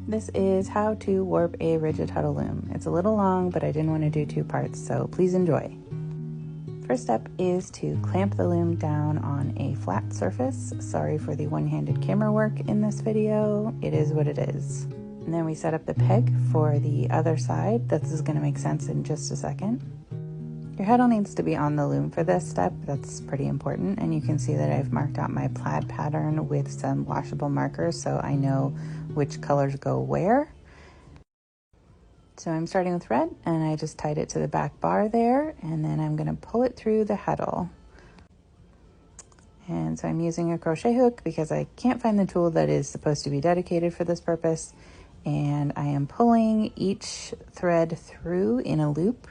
This is how to warp a rigid Heddle loom. It's a little long, but I didn't want to do two parts, so please enjoy. First step is to clamp the loom down on a flat surface. Sorry for the one-handed camera work in this video. It is what it is. And then we set up the peg for the other side. This is going to make sense in just a second. Your heddle needs to be on the loom for this step. That's pretty important. And you can see that I've marked out my plaid pattern with some washable markers so I know which colors go where. So I'm starting with red, and I just tied it to the back bar there, and then I'm going to pull it through the heddle. And so I'm using a crochet hook because I can't find the tool that is supposed to be dedicated for this purpose. And I am pulling each thread through in a loop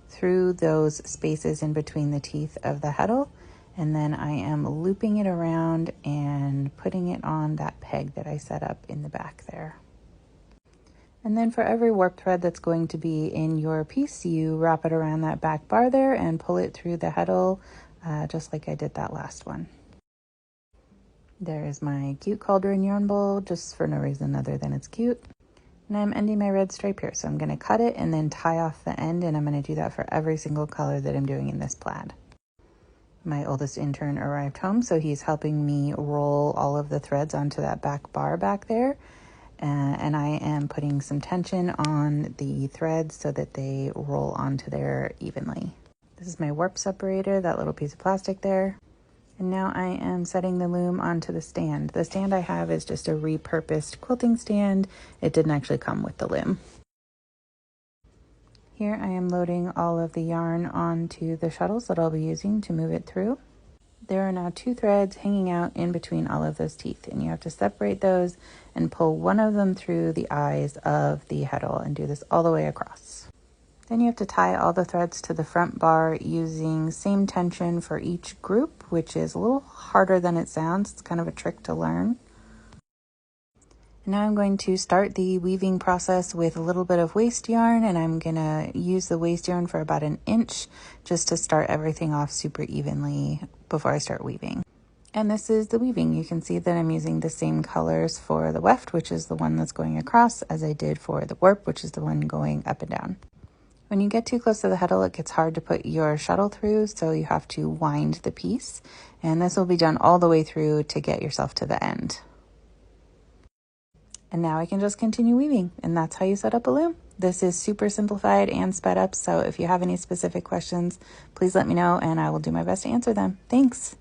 through those spaces in between the teeth of the heddle, and then I am looping it around and putting it on that peg that I set up in the back there. And then for every warp thread that's going to be in your piece, you wrap it around that back bar there and pull it through the heddle, just like I did that last one. There is my cute cauldron yarn bowl, just for no reason other than it's cute. And I'm ending my red stripe here, so I'm going to cut it and then tie off the end, and I'm going to do that for every single color that I'm doing in this plaid. My oldest intern arrived home, so he's helping me roll all of the threads onto that back bar back there. And I am putting some tension on the threads so that they roll onto there evenly. This is my warp separator, that little piece of plastic there. And now I am setting the loom onto the stand. The stand I have is just a repurposed quilting stand. It didn't actually come with the loom. Here I am loading all of the yarn onto the shuttles that I'll be using to move it through. There are now two threads hanging out in between all of those teeth, and you have to separate those and pull one of them through the eyes of the heddle and do this all the way across. Then you have to tie all the threads to the front bar using same tension for each group, which is a little harder than it sounds. It's kind of a trick to learn. And now I'm going to start the weaving process with a little bit of waste yarn, and I'm going to use the waste yarn for about an inch just to start everything off super evenly before I start weaving. And this is the weaving. You can see that I'm using the same colors for the weft, which is the one that's going across, as I did for the warp, which is the one going up and down. When you get too close to the heddle, it gets hard to put your shuttle through, so you have to wind the piece. And this will be done all the way through to get yourself to the end. And now I can just continue weaving, and that's how you set up a loom. This is super simplified and sped up, so if you have any specific questions, please let me know and I will do my best to answer them. Thanks.